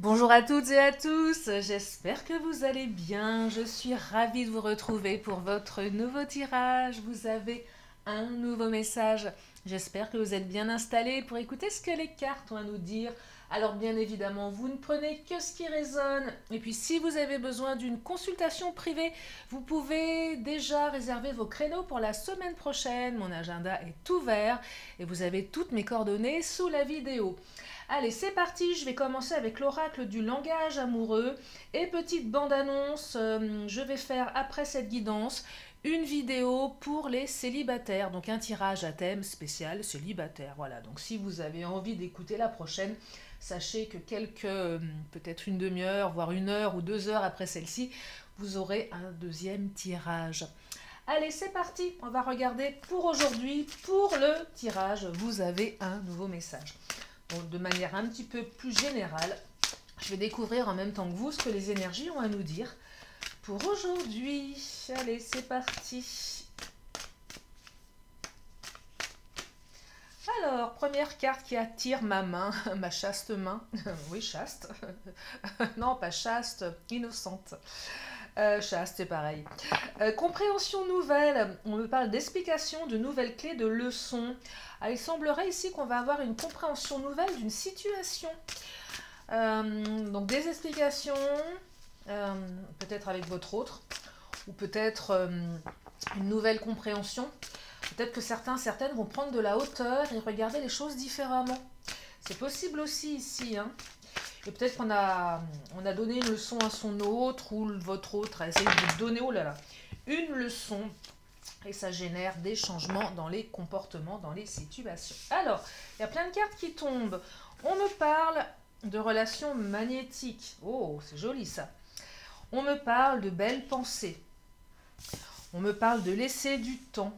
Bonjour à toutes et à tous, j'espère que vous allez bien. Je suis ravie de vous retrouver pour votre nouveau tirage. Vous avez un nouveau message. J'espère que vous êtes bien installés pour écouter ce que les cartes ont à nous dire. Alors bien évidemment, vous ne prenez que ce qui résonne. Et puis si vous avez besoin d'une consultation privée, vous pouvez déjà réserver vos créneaux pour la semaine prochaine. Mon agenda est ouvert et vous avez toutes mes coordonnées sous la vidéo. Allez, c'est parti, je vais commencer avec l'oracle du langage amoureux. Et petite bande-annonce, je vais faire après cette guidance une vidéo pour les célibataires. Donc un tirage à thème spécial célibataire. Voilà, donc si vous avez envie d'écouter la prochaine, sachez que peut-être une demi-heure, voire 1 heure ou 2 heures après celle-ci, vous aurez un deuxième tirage. Allez, c'est parti, on va regarder pour aujourd'hui, pour le tirage, vous avez un nouveau message. Donc, de manière un petit peu plus générale, je vais découvrir en même temps que vous ce que les énergies ont à nous dire pour aujourd'hui. Allez, c'est parti. Alors, première carte qui attire ma main, ma chaste main. Oui, chaste. Non, pas chaste, innocente. Chaste, c'est pareil. Compréhension nouvelle. On me parle d'explication, de nouvelles clés, de leçons. Ah, il semblerait ici qu'on va avoir une compréhension nouvelle d'une situation. Donc des explications, peut-être avec votre autre, ou peut-être une nouvelle compréhension. Peut-être que certaines vont prendre de la hauteur et regarder les choses différemment. C'est possible aussi ici, hein. Et peut-être qu'on a donné une leçon à son autre, ou votre autre a essayé de vous donner, oh là là, une leçon. Et ça génère des changements dans les comportements, dans les situations. Alors, il y a plein de cartes qui tombent. On me parle de relations magnétiques. Oh, c'est joli ça. On me parle de belles pensées. On me parle de laisser du temps.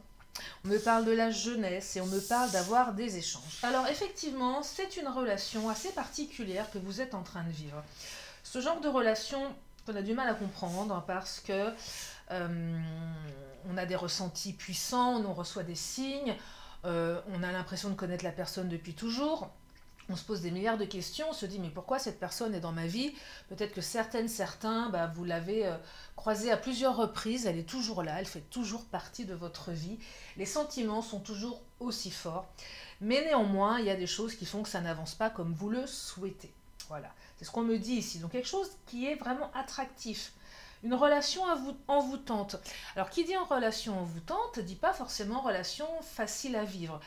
On me parle de la jeunesse et on me parle d'avoir des échanges. Alors effectivement, c'est une relation assez particulière que vous êtes en train de vivre. Ce genre de relation qu'on a du mal à comprendre, hein, parce que on a des ressentis puissants, on reçoit des signes, on a l'impression de connaître la personne depuis toujours. On se pose des milliards de questions, on se dit mais pourquoi cette personne est dans ma vie? Peut-être que certains, vous l'avez croisée à plusieurs reprises, elle est toujours là, elle fait toujours partie de votre vie. Les sentiments sont toujours aussi forts, mais néanmoins, il y a des choses qui font que ça n'avance pas comme vous le souhaitez. Voilà, c'est ce qu'on me dit ici. Donc quelque chose qui est vraiment attractif. Une relation envoûtante. Alors qui dit en relation envoûtante, dit pas forcément relation facile à vivre.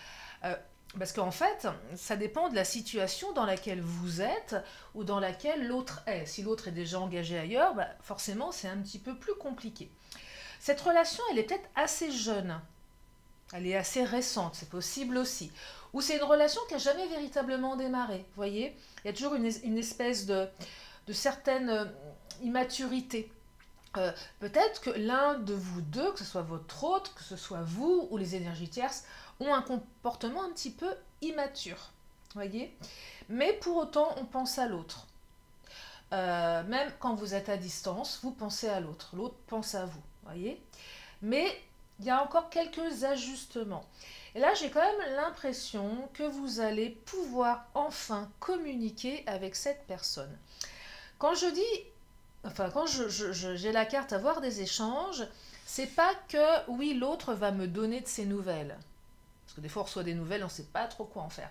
Euh, Parce qu'en fait, ça dépend de la situation dans laquelle vous êtes ou dans laquelle l'autre est. Si l'autre est déjà engagé ailleurs, forcément c'est un petit peu plus compliqué. Cette relation, elle est peut-être assez jeune. Elle est assez récente, c'est possible aussi. Ou c'est une relation qui n'a jamais véritablement démarré. Vous voyez, il y a toujours une espèce de certaine immaturité. Peut-être que l'un de vous deux, que ce soit votre autre, que ce soit vous ou les énergies tierces, ont un comportement un petit peu immature. Voyez. Mais pour autant, on pense à l'autre. Même quand vous êtes à distance, vous pensez à l'autre. L'autre pense à vous. Voyez. Mais il y a encore quelques ajustements. Et là, j'ai quand même l'impression que vous allez pouvoir enfin communiquer avec cette personne. Quand je dis quand j'ai la carte avoir des échanges, c'est pas que oui, l'autre va me donner de ses nouvelles. Parce que des fois, on reçoit des nouvelles, on ne sait pas trop quoi en faire.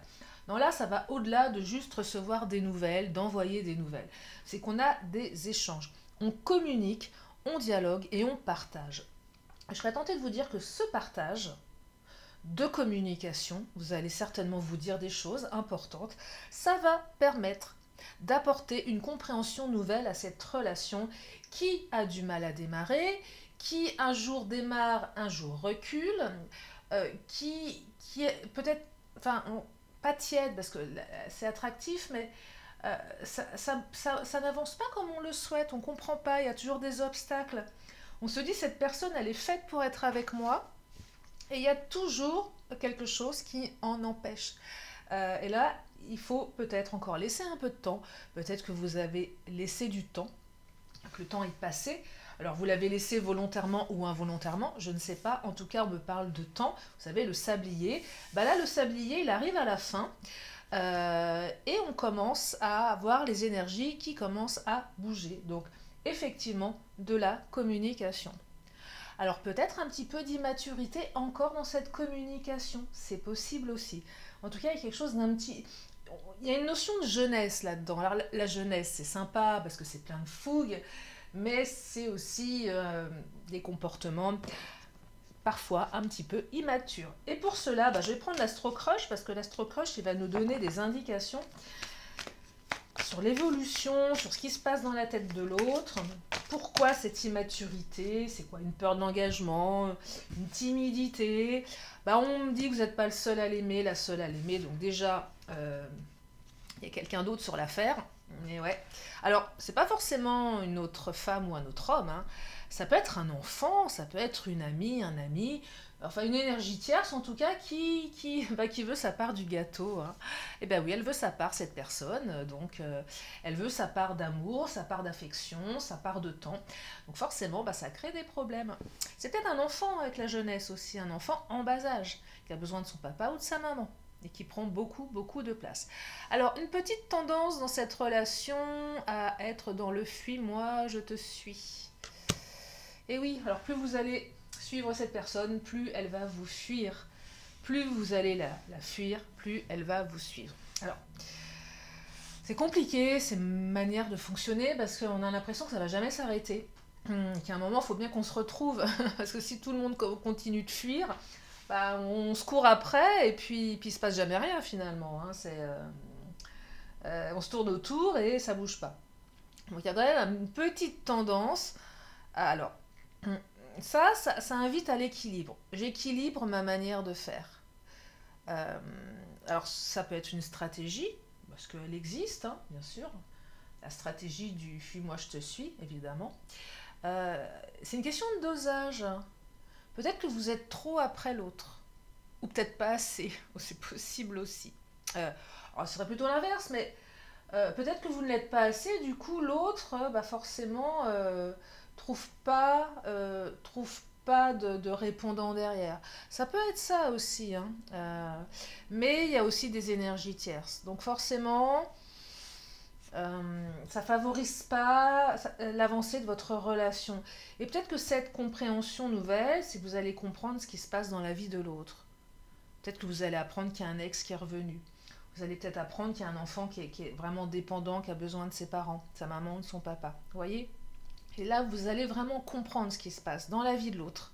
Non, là, ça va au-delà de juste recevoir des nouvelles, d'envoyer des nouvelles. C'est qu'on a des échanges. On communique, on dialogue et on partage. Je serais tentée de vous dire que ce partage de communication, vous allez certainement vous dire des choses importantes, ça va permettre d'apporter une compréhension nouvelle à cette relation qui a du mal à démarrer, qui un jour démarre, un jour recule, qui est peut-être, pas tiède parce que c'est attractif, mais ça n'avance pas comme on le souhaite, on ne comprend pas, il y a toujours des obstacles. On se dit, cette personne, elle est faite pour être avec moi, et il y a toujours quelque chose qui en empêche. Et là, il faut peut-être encore laisser un peu de temps. Peut-être que vous avez laissé du temps, que le temps est passé. Alors, vous l'avez laissé volontairement ou involontairement, je ne sais pas. En tout cas, on me parle de temps. Vous savez, le sablier. Là, le sablier, il arrive à la fin. Et on commence à avoir les énergies qui commencent à bouger. Donc effectivement, de la communication. Alors peut-être un petit peu d'immaturité encore dans cette communication, c'est possible aussi. En tout cas, il y a quelque chose d'un petit... Il y a une notion de jeunesse là-dedans. Alors la jeunesse, c'est sympa parce que c'est plein de fougue, mais c'est aussi des comportements parfois un petit peu immatures. Et pour cela, je vais prendre l'Astro-Crush parce que l'Astro-Crush, il va nous donner des indications sur l'évolution, sur ce qui se passe dans la tête de l'autre. Pourquoi cette immaturité? C'est quoi? Une peur de l'engagement? Une timidité? On me dit que vous n'êtes pas le seul à l'aimer, la seule à l'aimer. Donc déjà, il y a quelqu'un d'autre sur l'affaire. Mais ouais. Alors, c'est pas forcément une autre femme ou un autre homme, hein. Ça peut être un enfant, ça peut être une amie, un ami, enfin une énergie tierce en tout cas qui veut sa part du gâteau, hein. Et ben oui, elle veut sa part, cette personne, donc elle veut sa part d'amour, sa part d'affection, sa part de temps. Donc forcément, ça crée des problèmes. C'est peut-être un enfant avec la jeunesse aussi, un enfant en bas âge, qui a besoin de son papa ou de sa maman et qui prend beaucoup, beaucoup de place. Alors, une petite tendance dans cette relation à être dans le fuis-moi, je te suis. Et oui, alors plus vous allez suivre cette personne, plus elle va vous fuir. Plus vous allez la fuir, plus elle va vous suivre. Alors, c'est compliqué, ces manières de fonctionner, parce qu'on a l'impression que ça ne va jamais s'arrêter. Qu'à un moment, il faut bien qu'on se retrouve, parce que si tout le monde continue de fuir, on se court après, et puis il ne se passe jamais rien finalement, hein. On se tourne autour et ça ne bouge pas. Donc il y a quand même une petite tendance. Alors, ça invite à l'équilibre. J'équilibre ma manière de faire. Alors, ça peut être une stratégie, parce qu'elle existe, hein, bien sûr. La stratégie du fuis-moi, je te suis, évidemment. C'est une question de dosage. Peut-être que vous êtes trop après l'autre, ou peut-être pas assez. C'est possible aussi. Alors, ce serait plutôt l'inverse, mais peut-être que vous ne l'êtes pas assez, du coup, l'autre, forcément, trouve pas de répondant derrière. Ça peut être ça aussi, hein. Mais il y a aussi des énergies tierces. Donc forcément, ça favorise pas l'avancée de votre relation. Et peut-être que cette compréhension nouvelle, c'est que vous allez comprendre ce qui se passe dans la vie de l'autre. Peut-être que vous allez apprendre qu'il y a un ex qui est revenu. Vous allez peut-être apprendre qu'il y a un enfant qui est vraiment dépendant, qui a besoin de ses parents, de sa maman ou de son papa. Vous voyez? Et là, vous allez vraiment comprendre ce qui se passe dans la vie de l'autre.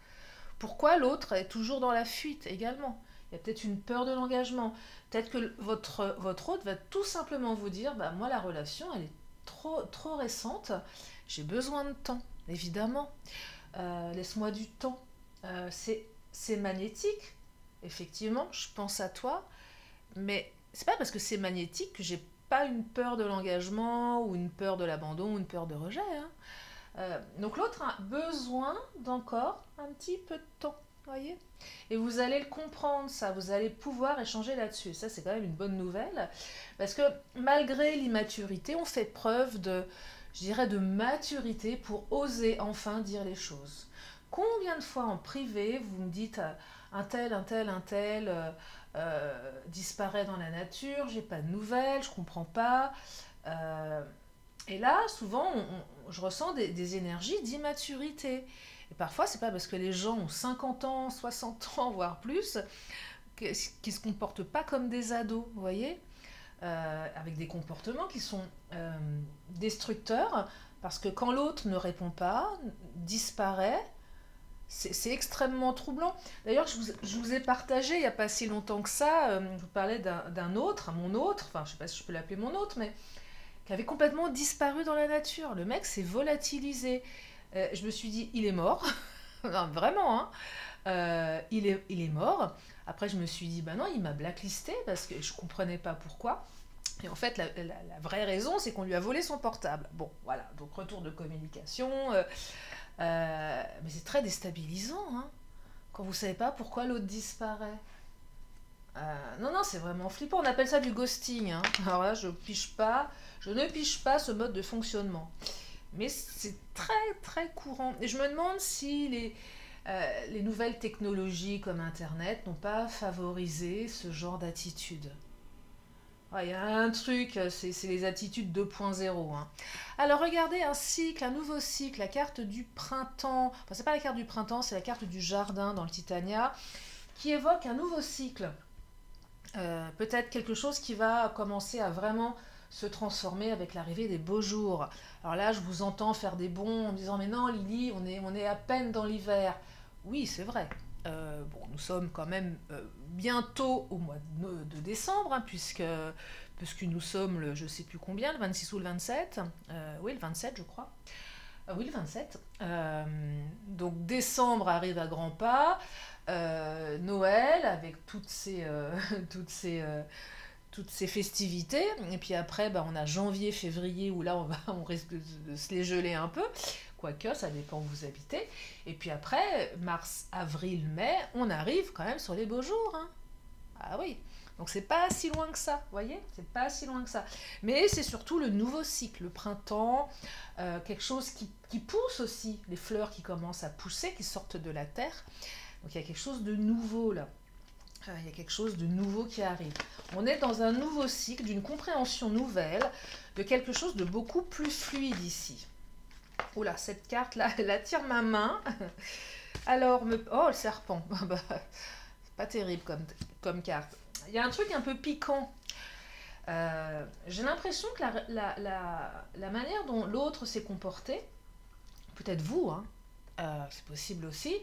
Pourquoi l'autre est toujours dans la fuite également? Il y a peut-être une peur de l'engagement. Peut-être que votre hôte va tout simplement vous dire, moi la relation, elle est trop récente, j'ai besoin de temps, évidemment. Laisse-moi du temps. C'est magnétique, effectivement, je pense à toi, mais c'est pas parce que c'est magnétique que j'ai pas une peur de l'engagement ou une peur de l'abandon ou une peur de rejet, hein. Donc l'autre a besoin d'encore un petit peu de temps, voyez. Et vous allez le comprendre, ça, vous allez pouvoir échanger là-dessus. Ça, c'est quand même une bonne nouvelle, parce que malgré l'immaturité, on fait preuve je dirais, de maturité pour oser enfin dire les choses. Combien de fois en privé, vous me dites un tel disparaît dans la nature, j'ai pas de nouvelles, je comprends pas. Et là, souvent, je ressens des énergies d'immaturité. Et parfois, c'est pas parce que les gens ont 50 ans, 60 ans, voire plus, qu'ils ne se comportent pas comme des ados, vous voyez, avec des comportements qui sont destructeurs, parce que quand l'autre ne répond pas, disparaît, c'est extrêmement troublant. D'ailleurs, je vous ai partagé, il n'y a pas si longtemps que ça, je vous parlais d'un autre, mon autre, enfin, je ne sais pas si je peux l'appeler mon autre, mais qui avait complètement disparu dans la nature. Le mec s'est volatilisé. Je me suis dit, il est mort. Non, vraiment, hein. Il est mort. Après, je me suis dit, non, il m'a blacklisté parce que je ne comprenais pas pourquoi. Et en fait, la vraie raison, c'est qu'on lui a volé son portable. Bon, voilà, donc retour de communication. Mais c'est très déstabilisant, hein, quand vous ne savez pas pourquoi l'autre disparaît. Non, c'est vraiment flippant. On appelle ça du ghosting, hein. Alors là, je ne pige pas ce mode de fonctionnement. Mais c'est très, très courant. Et je me demande si les nouvelles technologies comme Internet n'ont pas favorisé ce genre d'attitude. Ah, il y a un truc, c'est les attitudes 2.0, hein. Alors regardez un cycle, un nouveau cycle, la carte du printemps. Enfin, c'est pas la carte du printemps, c'est la carte du jardin dans le Titania, qui évoque un nouveau cycle. Peut-être quelque chose qui va commencer à vraiment se transformer avec l'arrivée des beaux jours. Alors là, je vous entends faire des bonds en me disant, mais non, Lily, on est à peine dans l'hiver. Oui, c'est vrai. Bon, nous sommes quand même bientôt au mois de décembre, hein, puisque nous sommes le je sais plus combien, le 26 ou le 27. Oui, le 27, je crois. Oui, le 27. Donc décembre arrive à grands pas. Noël avec toutes ces festivités. Et puis après, bah, on a janvier, février où là on risque de se les geler un peu. Quoique, ça dépend où vous habitez. Et puis après, mars, avril, mai, on arrive quand même sur les beaux jours, hein. Ah oui. Donc c'est pas si loin que ça, vous voyez? C'est pas si loin que ça. Mais c'est surtout le nouveau cycle, le printemps, quelque chose qui pousse aussi, les fleurs qui commencent à pousser, qui sortent de la terre. Donc il y a quelque chose de nouveau là. Il y a quelque chose de nouveau qui arrive. On est dans un nouveau cycle, d'une compréhension nouvelle, de quelque chose de beaucoup plus fluide ici. Oula, cette carte-là, elle attire ma main. Alors, oh, le serpent. C'est pas terrible comme carte. Il y a un truc un peu piquant. J'ai l'impression que la manière dont l'autre s'est comporté, peut-être vous, hein, c'est possible aussi,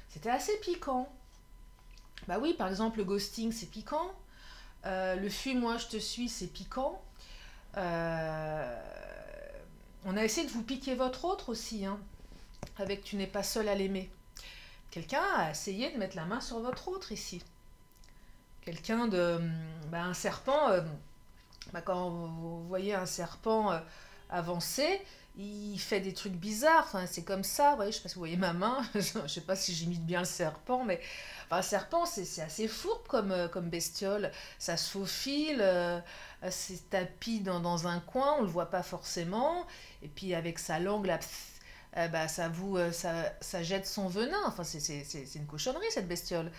c'était assez piquant. Bah oui, par exemple, le ghosting, c'est piquant. Le fuis-moi, je te suis, c'est piquant. Euh, on a essayé de vous piquer votre autre aussi, hein, avec tu n'es pas seul à l'aimer. Quelqu'un a essayé de mettre la main sur votre autre ici. Quelqu'un de... Bah, un serpent, bah, quand vous voyez un serpent avancer, il fait des trucs bizarres, enfin, c'est comme ça, vous voyez, je sais pas si vous voyez ma main, je sais pas si j'imite bien le serpent, mais enfin, un serpent c'est assez fourbe comme bestiole, ça se faufile, c'est tapis dans un coin, on le voit pas forcément, et puis avec sa langue là, bah, ça jette son venin, enfin c'est une cochonnerie cette bestiole.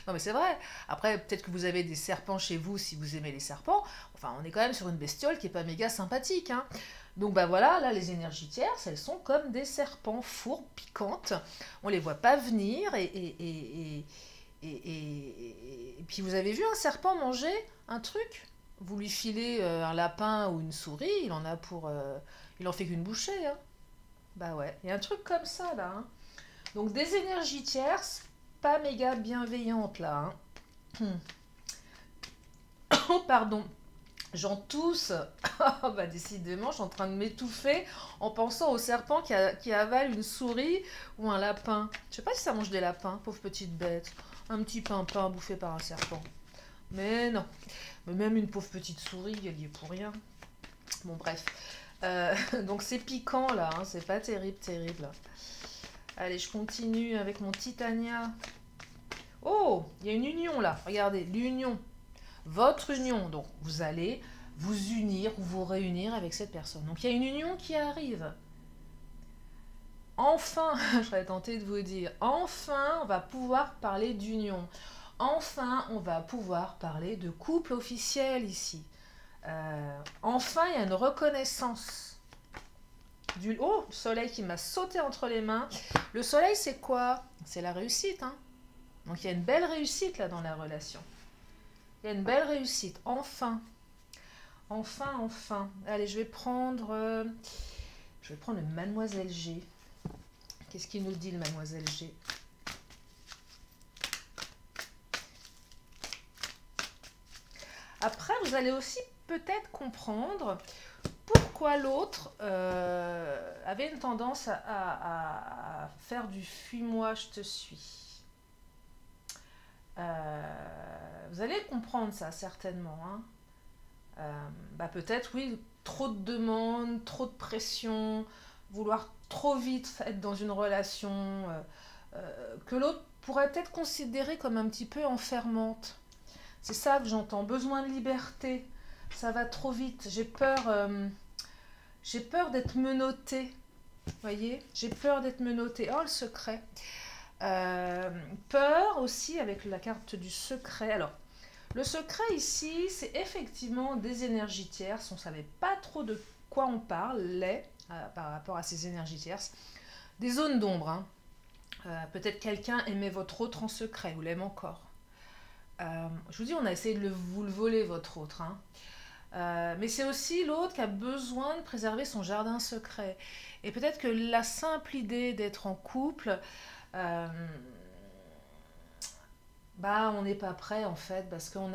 Non mais c'est vrai. Après, peut-être que vous avez des serpents chez vous si vous aimez les serpents. Enfin, on est quand même sur une bestiole qui est pas méga sympathique, hein. Donc bah voilà, là les énergies tierces, elles sont comme des serpents fourbes, piquantes. On les voit pas venir et puis vous avez vu un serpent manger un truc? Vous lui filez un lapin ou une souris, il en fait qu'une bouchée, hein. Bah ouais, il y a un truc comme ça là, hein. Donc des énergies tierces, pas méga bienveillantes là, hein. Oh, pardon, j'en tousse. Oh, bah décidément, je suis en train de m'étouffer en pensant au serpent qui avale une souris ou un lapin. Je sais pas si ça mange des lapins, pauvre petite bête. Un petit pimpin bouffé par un serpent. Mais non. Mais même une pauvre petite souris, elle y est pour rien. Bon, bref. Donc c'est piquant là, hein, c'est pas terrible, terrible. Allez, je continue avec mon Titania. Oh, il y a une union là. Regardez, l'union. Votre union. Donc, vous allez vous unir ou vous réunir avec cette personne. Donc, il y a une union qui arrive. Enfin, je serais tentée de vous dire, enfin, on va pouvoir parler d'union. Enfin, on va pouvoir parler de couple officiel ici. Enfin, il y a une reconnaissance. Oh, le soleil qui m'a sauté entre les mains. Le soleil, c'est quoi? C'est la réussite, hein. Donc, il y a une belle réussite là dans la relation. Il y a une belle réussite. Enfin. Enfin, enfin. Allez, je vais prendre le Mademoiselle G. Qu'est-ce qu'il nous dit, le Mademoiselle G? Après, vous allez aussi peut-être comprendre pourquoi l'autre avait une tendance à faire du fuis-moi, je te suis. Vous allez comprendre ça certainement, hein. Bah peut-être oui, trop de demandes, trop de pression, vouloir trop vite être dans une relation que l'autre pourrait peut-être considérer comme un petit peu enfermante. C'est ça que j'entends, besoin de liberté, ça va trop vite, j'ai peur d'être menottée, voyez, j'ai peur d'être menottée. Oh, le secret. Peur aussi avec la carte du secret. Alors, Le secret ici, c'est effectivement des énergies tierces. On ne savait pas trop de quoi on parlait par rapport à ces énergies tierces. Des zones d'ombre. Hein. Peut-être quelqu'un aimait votre autre en secret ou l'aime encore. Je vous dis, on a essayé de vous le voler, votre autre. Hein. Mais c'est aussi l'autre qui a besoin de préserver son jardin secret. Et peut-être que la simple idée d'être en couple, euh, bah, on n'est pas prêt en fait, parce on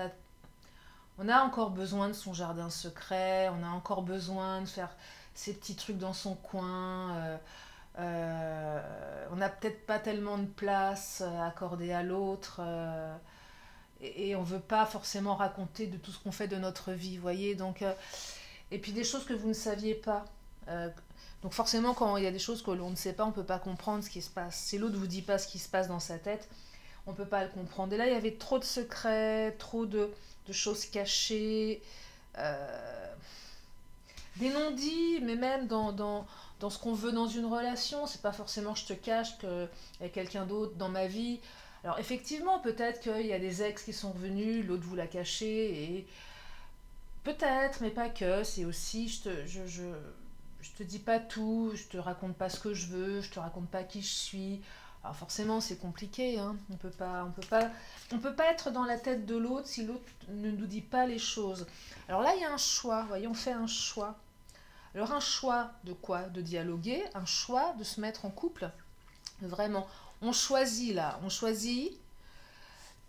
a encore besoin de son jardin secret, on a encore besoin de faire ses petits trucs dans son coin. On n'a peut-être pas tellement de place accordée à l'autre. Et on veut pas forcément raconter de tout ce qu'on fait de notre vie, vous voyez. Donc, et puis des choses que vous ne saviez pas. Euh, donc forcément, quand il y a des choses que l'on ne sait pas, on ne peut pas comprendre ce qui se passe. Si l'autre ne vous dit pas ce qui se passe dans sa tête, on ne peut pas le comprendre. Et là, il y avait trop de secrets, trop de choses cachées, euh, des non-dits, mais même dans ce qu'on veut dans une relation. C'est pas forcément je te cache qu'il y a quelqu'un d'autre dans ma vie. Alors effectivement, peut-être qu'il y a des ex qui sont revenus, l'autre vous l'a caché, et peut-être, mais pas que. C'est aussi, je te dis pas tout, je te raconte pas ce que je veux, je te raconte pas qui je suis. Alors forcément, c'est compliqué, hein. On peut pas être dans la tête de l'autre si l'autre ne nous dit pas les choses. Alors là, il y a un choix, voyez, on fait un choix. Alors un choix de quoi? De dialoguer, un choix de se mettre en couple. Vraiment, on choisit là, on choisit.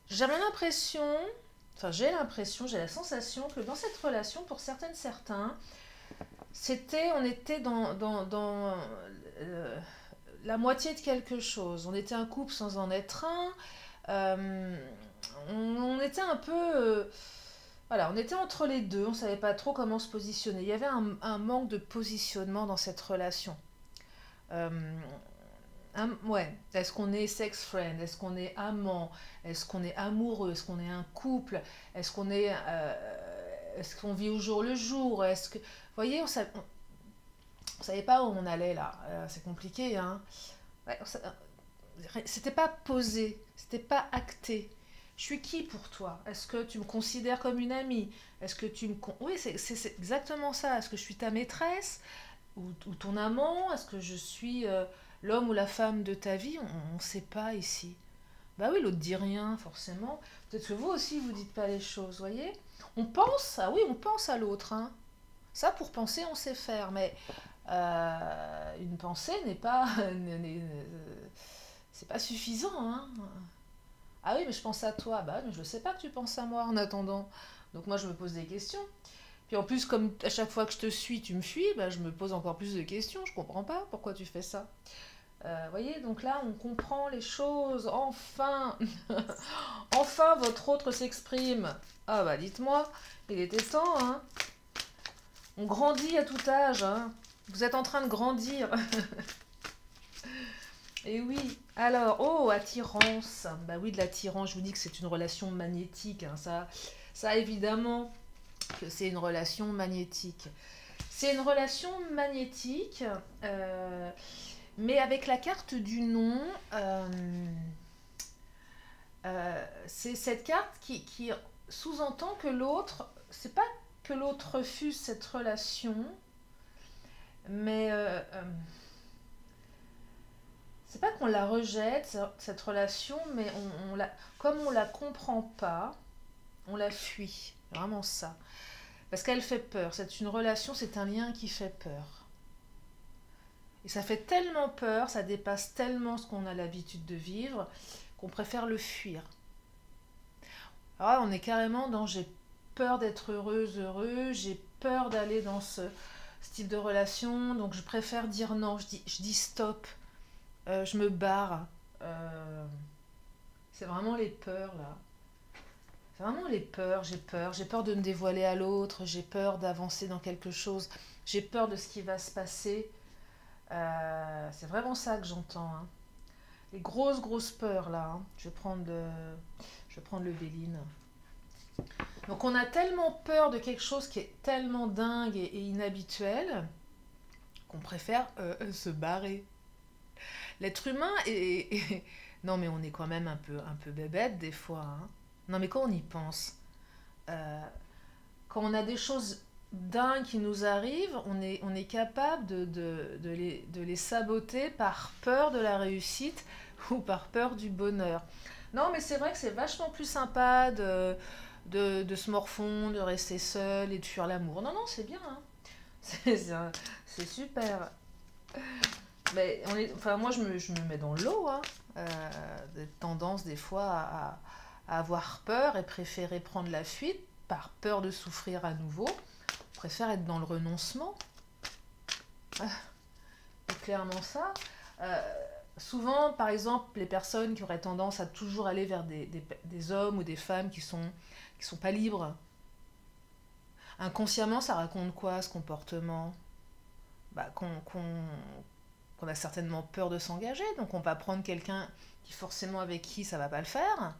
J'avais l'impression, j'ai la sensation que dans cette relation, pour certaines, certains, on était euh, la moitié de quelque chose. On était un couple sans en être un. Euh, on était un peu, voilà, on était entre les deux. On savait pas trop comment se positionner. Il y avait un manque de positionnement dans cette relation. Euh, ouais. Est-ce qu'on est sex friend? Est-ce qu'on est amant? Est-ce qu'on est amoureux? Est-ce qu'on est un couple? Est-ce qu'on vit au jour le jour? Vous voyez, on savait pas où on allait là. C'est compliqué, hein. Ouais, c'était pas posé, c'était pas acté. Je suis qui pour toi? Est-ce que tu me considères comme une amie? Est-ce que tu me... Oui, c'est exactement ça. Est-ce que je suis ta maîtresse ou ton amant? Est-ce que je suis l'homme ou la femme de ta vie? On ne sait pas ici. Bah oui, l'autre dit rien, forcément. Peut-être que vous aussi, vous dites pas les choses, voyez? On pense, ah oui, on pense à l'autre, hein. Ça, pour penser, on sait faire, mais une pensée n'est pas... c'est pas suffisant, hein. Ah oui, mais je pense à toi. Bah, mais je ne sais pas que tu penses à moi en attendant. Donc moi, je me pose des questions. Puis en plus, comme à chaque fois que je te suis, tu me fuis, bah, je me pose encore plus de questions. Je comprends pas pourquoi tu fais ça. Voyez, donc là, on comprend les choses. Enfin, enfin, votre autre s'exprime. Ah bah, dites-moi, il était temps, hein. On grandit à tout âge, hein. Vous êtes en train de grandir. Et oui, alors, oh, attirance. Bah oui, de l'attirance, je vous dis que c'est une relation magnétique. Hein. Ça, évidemment, que c'est une relation magnétique. C'est une relation magnétique, mais avec la carte du non, c'est cette carte qui sous-entend que l'autre, c'est pas que l'autre refuse cette relation, mais c'est pas qu'on la rejette, cette relation, mais comme on la comprend pas, on la fuit. C'est vraiment ça. Parce qu'elle fait peur. C'est une relation, c'est un lien qui fait peur. Et ça fait tellement peur, ça dépasse tellement ce qu'on a l'habitude de vivre, qu'on préfère le fuir. Alors là, on est carrément dans j'ai peur d'être heureuse, heureux, j'ai peur d'aller dans ce type de relation, donc je préfère dire non, je dis stop. Je me barre. Euh, c'est vraiment les peurs là. C'est vraiment les peurs. J'ai peur. J'ai peur de me dévoiler à l'autre. J'ai peur d'avancer dans quelque chose. J'ai peur de ce qui va se passer. C'est vraiment ça que j'entends. Hein. Les grosses, grosses peurs là. Hein. Je vais prendre le Béline. Donc on a tellement peur de quelque chose qui est tellement dingue et inhabituel qu'on préfère se barrer. L'être humain est... Non mais on est quand même un peu bébête des fois. Hein. Non mais quand on y pense, Euh, Quand on a des choses dingues qui nous arrivent, on est capable de les saboter par peur de la réussite ou par peur du bonheur. Non, mais c'est vrai que c'est vachement plus sympa de se morfondre, de rester seul et de fuir l'amour. Non, non, c'est bien, hein. C'est super. Mais enfin, moi, je me mets dans l'eau, hein. Des tendances des fois à avoir peur et préférer prendre la fuite par peur de souffrir à nouveau. Je préfère être dans le renoncement. C'est clairement ça. Euh, Souvent, par exemple, les personnes qui auraient tendance à toujours aller vers des hommes ou des femmes qui sont pas libres. Inconsciemment, ça raconte quoi ce comportement? Bah, qu'on a certainement peur de s'engager, donc on va prendre quelqu'un qui forcément avec qui ça va pas le faire.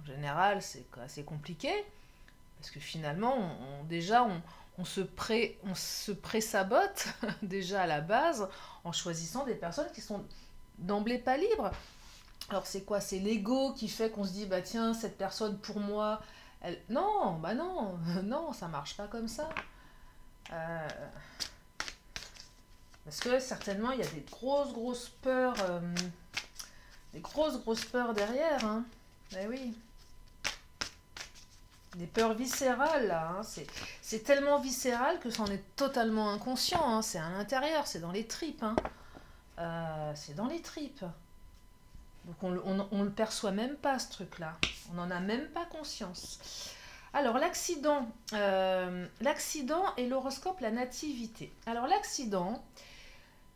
En général, c'est assez compliqué, parce que finalement, on se pré-sabote déjà à la base en choisissant des personnes qui sont d'emblée pas libres. Alors c'est quoi? C'est l'ego qui fait qu'on se dit, bah tiens, cette personne pour moi, elle... Non, bah non, non, ça marche pas comme ça. Euh, Parce que certainement, il y a des grosses peurs, des grosses peurs derrière, hein. Eh oui, des peurs viscérales, là, hein. C'est tellement viscéral que c'en est totalement inconscient, hein. C'est à l'intérieur, c'est dans les tripes, hein. C'est dans les tripes. Donc on le perçoit même pas, ce truc-là. On n'en a même pas conscience. Alors, l'accident et l'horoscope, la nativité. Alors, l'accident,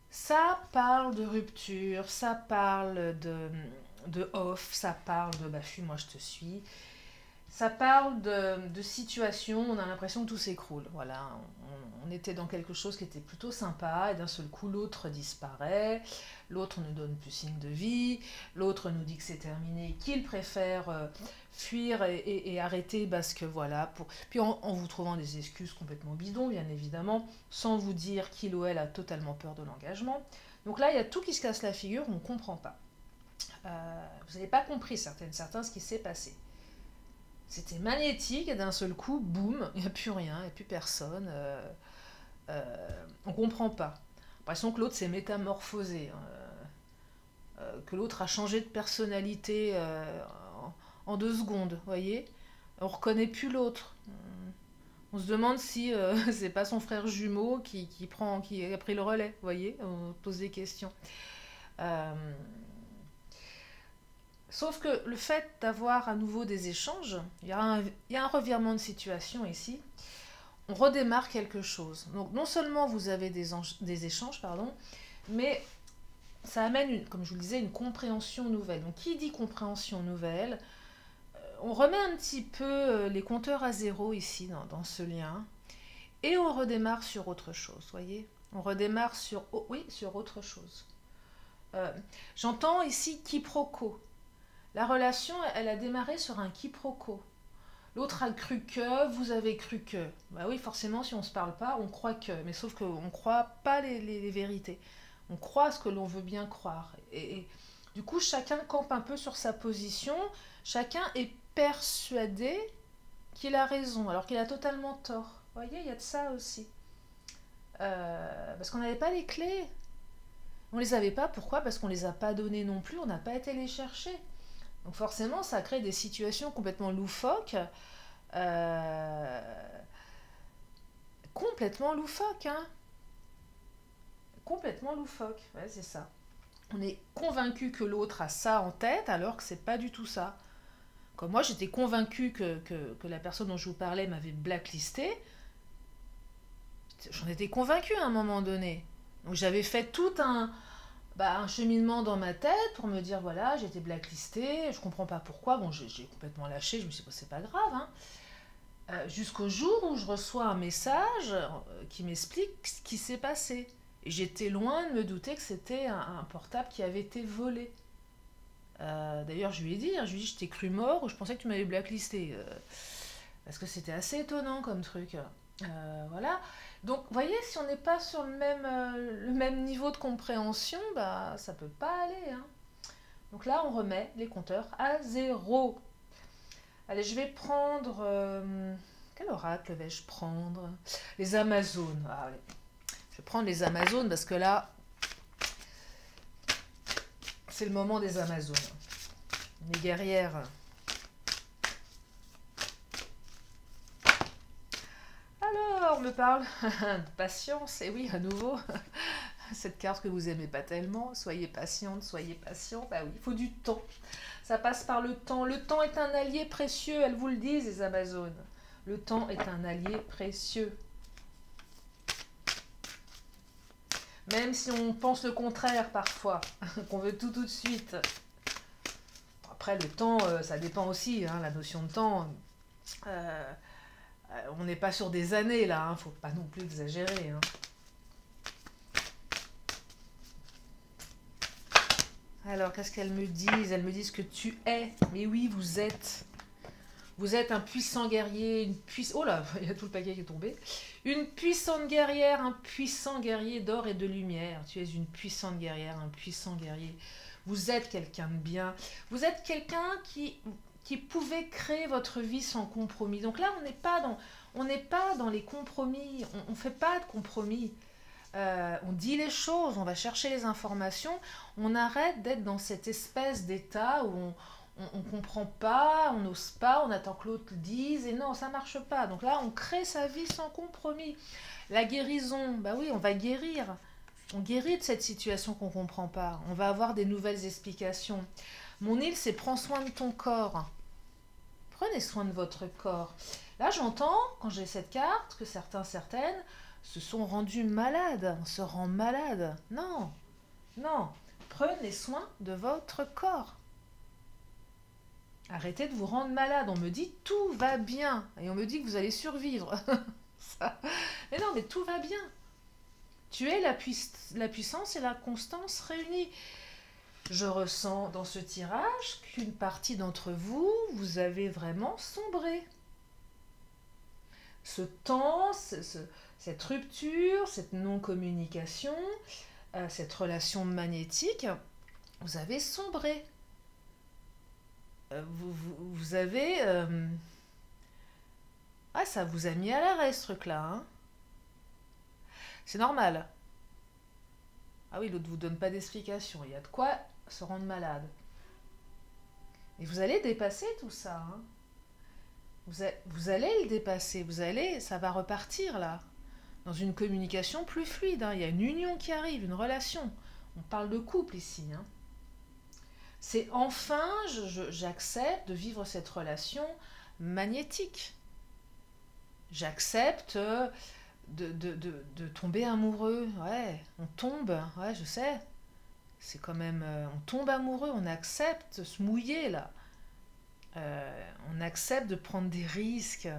ça parle de rupture, ça parle de off, ça parle de bah, fuis-moi, je te suis. Ça parle de situation, on a l'impression que tout s'écroule. Voilà, on était dans quelque chose qui était plutôt sympa, et d'un seul coup, l'autre disparaît, l'autre ne donne plus signe de vie, l'autre nous dit que c'est terminé, qu'il préfère fuir et arrêter parce que voilà. Puis en vous trouvant des excuses complètement bidons, bien évidemment, sans vous dire qu'il ou elle a totalement peur de l'engagement. Donc là, il y a tout qui se casse la figure, on ne comprend pas. Vous n'avez pas compris certains ce qui s'est passé. C'était magnétique et d'un seul coup, boum, il n'y a plus rien, il n'y a plus personne. On comprend pas. L'impression que l'autre s'est métamorphosé, hein, que l'autre a changé de personnalité en 2 secondes, vous voyez. On reconnaît plus l'autre. On se demande si c'est pas son frère jumeau qui a pris le relais, vous voyez. On pose des questions. Euh, Sauf que le fait d'avoir à nouveau des échanges, il y a un revirement de situation ici, on redémarre quelque chose. Donc non seulement vous avez des échanges, pardon, mais ça amène, comme je vous le disais, une compréhension nouvelle. Donc qui dit compréhension nouvelle, on remet un petit peu les compteurs à zéro ici dans ce lien, et on redémarre sur autre chose, voyez. On redémarre sur, oh, oui, sur autre chose. Euh, J'entends ici quiproquo. La relation, elle a démarré sur un quiproquo. L'autre a cru que, vous avez cru que. Bah oui, forcément, si on ne se parle pas, on croit que. Mais sauf qu'on ne croit pas les vérités. On croit ce que l'on veut bien croire. Et du coup, chacun campe un peu sur sa position. Chacun est persuadé qu'il a raison, alors qu'il a totalement tort. Vous voyez, il y a de ça aussi. Parce qu'on n'avait pas les clés. On les avait pas. Pourquoi? Parce qu'on les a pas données non plus. On n'a pas été les chercher. Donc forcément, ça crée des situations complètement loufoques. Euh, Complètement loufoques, hein. Complètement loufoques, ouais, c'est ça. On est convaincu que l'autre a ça en tête, alors que c'est pas du tout ça. Comme moi, j'étais convaincue que la personne dont je vous parlais m'avait blacklisté. J'en étais convaincue à un moment donné. Donc j'avais fait tout un cheminement dans ma tête pour me dire voilà, j'ai été blacklistée, je comprends pas pourquoi. Bon, j'ai complètement lâché, je me suis dit, bon, c'est pas grave, hein. Jusqu'au jour où je reçois un message qui m'explique ce qui s'est passé. Et j'étais loin de me douter que c'était un portable qui avait été volé. D'ailleurs, je lui ai dit, hein, je lui ai dit, je t'ai cru mort ou je pensais que tu m'avais blacklisté. Parce que c'était assez étonnant comme truc. Voilà. Donc, vous voyez, si on n'est pas sur le même niveau de compréhension, bah, ça peut pas aller, hein. Donc là, on remet les compteurs à zéro. Allez, je vais prendre... quel oracle vais-je prendre? Les Amazones. Ah, allez. Je vais prendre les Amazones parce que là, c'est le moment des Amazones. Les guerrières. Alors, on me parle de patience. Et oui, à nouveau, cette carte que vous aimez pas tellement. Soyez patiente, soyez patient. Bah oui, il faut du temps. Ça passe par le temps. Le temps est un allié précieux, elles vous le disent, les Amazones. Le temps est un allié précieux. Même si on pense le contraire parfois, qu'on veut tout de suite. Après, le temps, ça dépend aussi, hein, la notion de temps. On n'est pas sur des années, là, hein, faut pas non plus exagérer. Hein. Alors, qu'est-ce qu'elles me disent? Elles me disent que tu es. Mais oui, vous êtes. Vous êtes un puissant guerrier, une puissante... Oh là, il y a tout le paquet qui est tombé. Une puissante guerrière, un puissant guerrier d'or et de lumière. Tu es une puissante guerrière, un puissant guerrier. Vous êtes quelqu'un de bien. Vous êtes quelqu'un qui pouvait créer votre vie sans compromis. Donc là, on n'est pas dans les compromis. On ne fait pas de compromis. On dit les choses, on va chercher les informations. On arrête d'être dans cette espèce d'état où on ne comprend pas, on n'ose pas, on attend que l'autre le dise, et non, ça ne marche pas. Donc là, on crée sa vie sans compromis. La guérison, bah oui, on va guérir. On guérit de cette situation qu'on ne comprend pas. On va avoir des nouvelles explications. Mon île, c'est prends soin de ton corps. Prenez soin de votre corps. Là, j'entends, quand j'ai cette carte, que certaines se sont rendus malades. On se rend malade. Non, non. Prenez soin de votre corps. Arrêtez de vous rendre malade. On me dit tout va bien. Et on me dit que vous allez survivre. Mais non, mais tout va bien. Tu es la puissance et la constance réunies. Je ressens dans ce tirage qu'une partie d'entre vous, vous avez vraiment sombré. Ce temps, cette rupture, cette non-communication, cette relation magnétique, vous avez sombré. Vous avez... Ah, ça vous a mis à l'arrêt, ce truc-là. Hein. C'est normal. Ah oui, l'autre ne vous donne pas d'explication. Il y a de quoi se rendre malade. Et vous allez dépasser tout ça. Hein. Vous allez le dépasser. Ça va repartir, là. Dans une communication plus fluide. Hein. Il y a une union qui arrive, une relation. On parle de couple ici. Hein. C'est enfin, j'accepte de vivre cette relation magnétique. J'accepte de tomber amoureux. Ouais, on tombe, ouais, je sais. C'est quand même... on tombe amoureux, on accepte de se mouiller, là. On accepte de prendre des risques.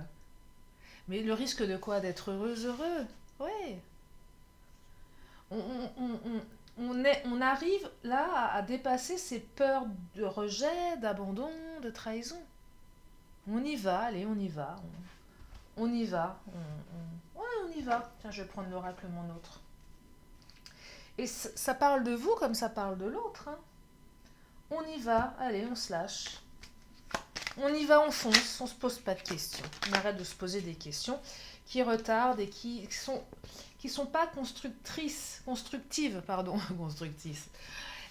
Mais le risque de quoi? D'être heureux. Ouais. On arrive là à dépasser ces peurs de rejet, d'abandon, de trahison. On y va, allez, on y va. On y va. Ouais, on y va. Tiens, je vais prendre l'oracle mon autre. Et ça parle de vous comme ça parle de l'autre. Hein. On y va, allez, on se lâche. On y va, on fonce, on se pose pas de questions. On arrête de se poser des questions qui retardent et qui sont pas constructives.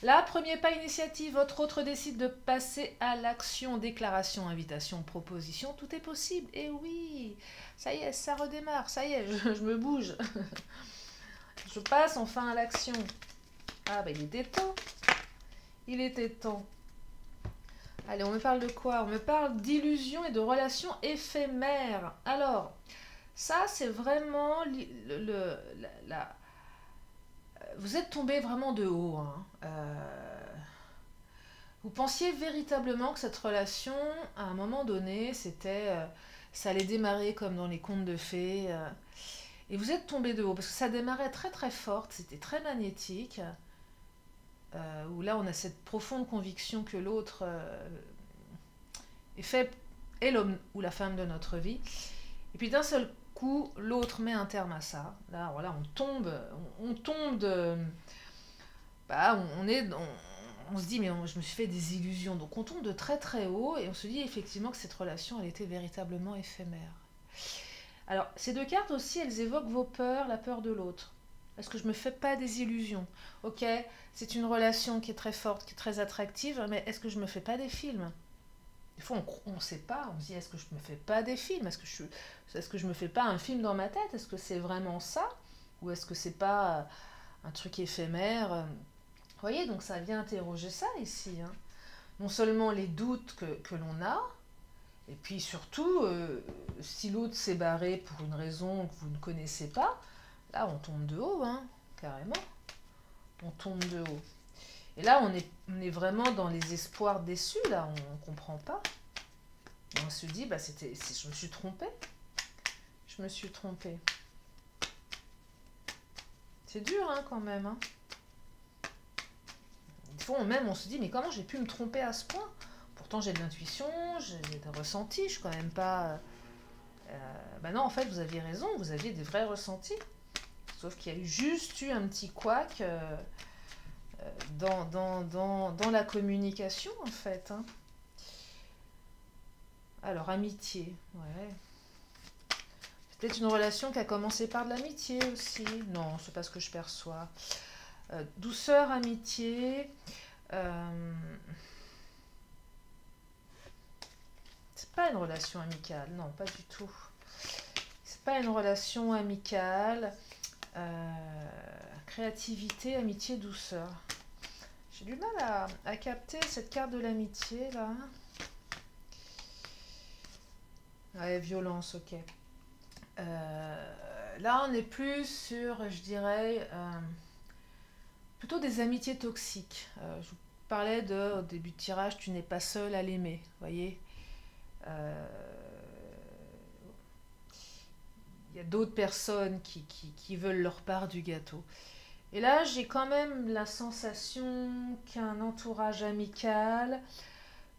Là, premier pas initiative, votre autre décide de passer à l'action, déclaration, invitation, proposition, tout est possible. Et oui, ça y est, ça redémarre, ça y est, je me bouge. Je passe enfin à l'action. Ah bah il était temps. Il était temps. Allez, on me parle de quoi? On me parle d'illusions et de relations éphémères. Alors, ça c'est vraiment vous êtes tombé vraiment de haut. Hein. Vous pensiez véritablement que cette relation, à un moment donné, ça allait démarrer comme dans les contes de fées. Et vous êtes tombé de haut, parce que ça démarrait très très forte, c'était très magnétique. Où là, on a cette profonde conviction que l'autre est l'homme ou la femme de notre vie. Et puis d'un seul coup, l'autre met un terme à ça. Là, voilà, on tombe de... Bah, on se dit, mais je me suis fait des illusions. Donc on tombe de très très haut et on se dit effectivement que cette relation, elle était véritablement éphémère. Alors, ces deux cartes aussi, elles évoquent vos peurs, la peur de l'autre. Est-ce que je me fais pas des illusions? Ok, c'est une relation qui est très forte, qui est très attractive, mais est-ce que je me fais pas des films? Des fois, on ne sait pas, on se dit, est-ce que je me fais pas des films? Est-ce que je me fais pas un film dans ma tête? Est-ce que c'est vraiment ça? Ou est-ce que c'est pas un truc éphémère? Vous voyez, donc ça vient interroger ça ici, hein. Non seulement les doutes que l'on a, et puis surtout, si l'autre s'est barré pour une raison que vous ne connaissez pas, là on tombe de haut, hein, carrément. On tombe de haut. Et là on est vraiment dans les espoirs déçus, là, on ne comprend pas. Et on se dit, bah je me suis trompée. Je me suis trompée. C'est dur, hein, quand même, hein. Des fois, même, on se dit, mais comment j'ai pu me tromper à ce point? Pourtant, j'ai de l'intuition, j'ai des ressentis, je suis quand même pas... bah non, en fait, vous aviez raison, vous aviez des vrais ressentis. Sauf qu'il y a juste eu un petit couac dans la communication, en fait, hein. Alors, amitié, ouais. C'est peut-être une relation qui a commencé par de l'amitié aussi. Non, c'est pas ce que je perçois. Douceur, amitié... c'est pas une relation amicale, non, pas du tout. C'est pas une relation amicale. Créativité, amitié, douceur. J'ai du mal à capter cette carte de l'amitié, là. Ouais, violence, ok. Là, on est plus sur, je dirais, plutôt des amitiés toxiques. Je vous parlais au début de tirage, tu n'es pas seul à l'aimer, vous voyez. Il y a d'autres personnes qui veulent leur part du gâteau. Et là, j'ai quand même la sensation qu'un entourage amical,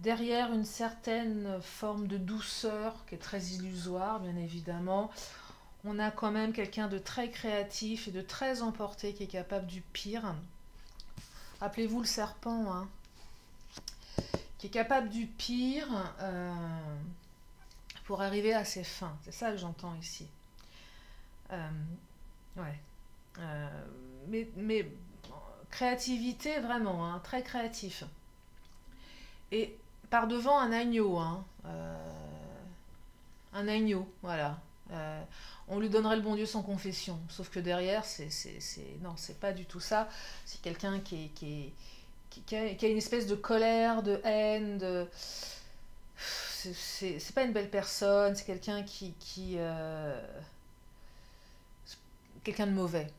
derrière une certaine forme de douceur, qui est très illusoire, bien évidemment, on a quand même quelqu'un de très créatif et de très emporté qui est capable du pire. Rappelez-vous le serpent, hein, qui est capable du pire pour arriver à ses fins. C'est ça que j'entends ici. Ouais. Mais créativité, vraiment, hein, très créatif. Et par devant un agneau, hein, un agneau, voilà. On lui donnerait le bon Dieu sans confession. Sauf que derrière, non, c'est pas du tout ça. C'est quelqu'un qui a une espèce de colère, de haine, c'est pas une belle personne, c'est quelqu'un quelqu'un de mauvais,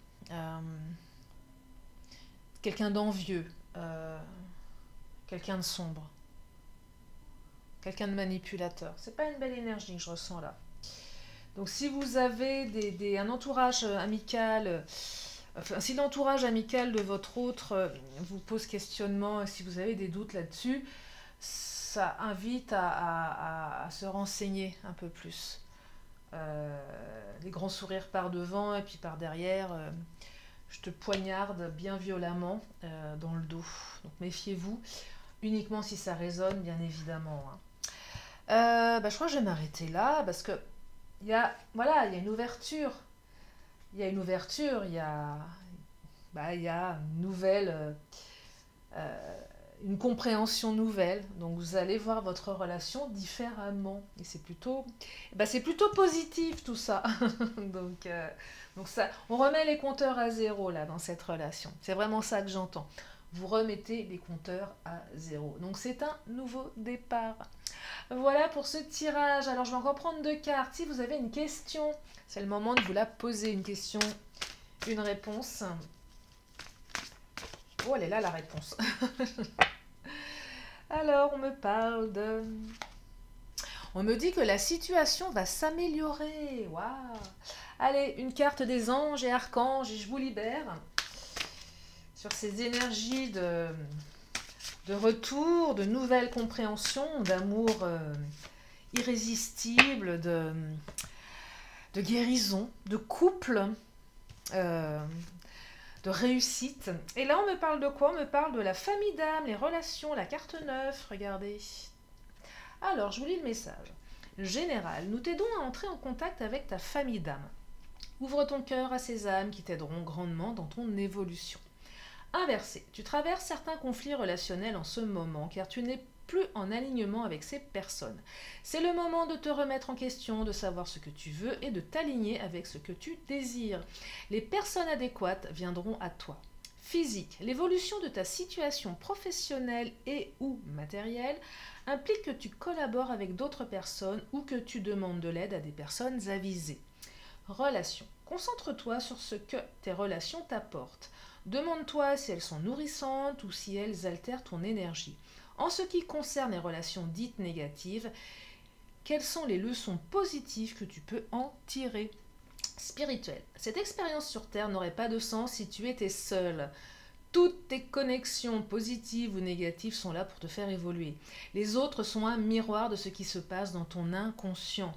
quelqu'un d'envieux, quelqu'un de sombre, quelqu'un de manipulateur. C'est pas une belle énergie que je ressens là. Donc si vous avez un entourage amical, enfin, si l'entourage amical de votre autre vous pose questionnement, si vous avez des doutes là-dessus, ça invite à se renseigner un peu plus. Les grands sourires par devant et puis par derrière, je te poignarde bien violemment dans le dos. Donc méfiez-vous, uniquement si ça résonne, bien évidemment, hein. Je crois que je vais m'arrêter là parce que voilà, il y a une ouverture. Il y a une ouverture, il y a une nouvelle, une compréhension nouvelle. Donc vous allez voir votre relation différemment. Et c'est plutôt positif tout ça. donc ça, on remet les compteurs à zéro là dans cette relation. C'est vraiment ça que j'entends. Vous remettez les compteurs à zéro. Donc c'est un nouveau départ. Voilà pour ce tirage. Alors je vais encore prendre 2 cartes. Si vous avez une question, c'est le moment de vous la poser. Une question, une réponse. Oh, elle est là la réponse. Alors on me parle de... On me dit que la situation va s'améliorer. Waouh! Allez, une carte des anges et archanges et je vous libère sur ces énergies de retour, de nouvelle compréhension, d'amour irrésistible, de guérison, de couple, de réussite. Et là, on me parle de quoi? On me parle de la famille d'âme, les relations, la carte 9. Regardez. Alors, je vous lis le message. Général, nous t'aidons à entrer en contact avec ta famille d'âme. Ouvre ton cœur à ces âmes qui t'aideront grandement dans ton évolution. Inversé, tu traverses certains conflits relationnels en ce moment car tu n'es plus en alignement avec ces personnes. C'est le moment de te remettre en question, de savoir ce que tu veux et de t'aligner avec ce que tu désires. Les personnes adéquates viendront à toi. Physique, l'évolution de ta situation professionnelle et ou matérielle implique que tu collabores avec d'autres personnes ou que tu demandes de l'aide à des personnes avisées. Relations, concentre-toi sur ce que tes relations t'apportent. Demande-toi si elles sont nourrissantes ou si elles altèrent ton énergie. En ce qui concerne les relations dites négatives, quelles sont les leçons positives que tu peux en tirer? Spirituel. Cette expérience sur Terre n'aurait pas de sens si tu étais seul. Toutes tes connexions positives ou négatives sont là pour te faire évoluer. Les autres sont un miroir de ce qui se passe dans ton inconscient.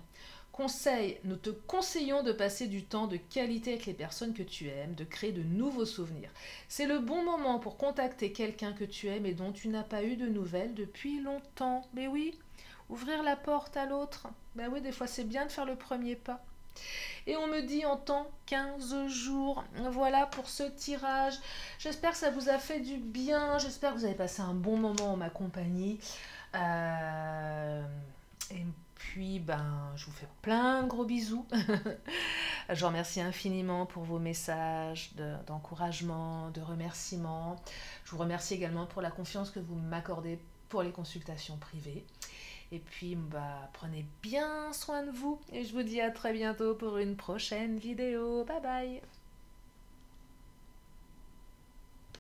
Conseil, nous te conseillons de passer du temps de qualité avec les personnes que tu aimes, de créer de nouveaux souvenirs. C'est le bon moment pour contacter quelqu'un que tu aimes et dont tu n'as pas eu de nouvelles depuis longtemps. Mais oui, ouvrir la porte à l'autre. Ben oui, des fois c'est bien de faire le premier pas. Et on me dit en temps 15 jours. Voilà pour ce tirage. J'espère que ça vous a fait du bien. J'espère que vous avez passé un bon moment en ma compagnie. Et puis, je vous fais plein de gros bisous. Je vous remercie infiniment pour vos messages d'encouragement, de remerciements. Je vous remercie également pour la confiance que vous m'accordez pour les consultations privées. Et puis, prenez bien soin de vous. Et je vous dis à très bientôt pour une prochaine vidéo. Bye bye!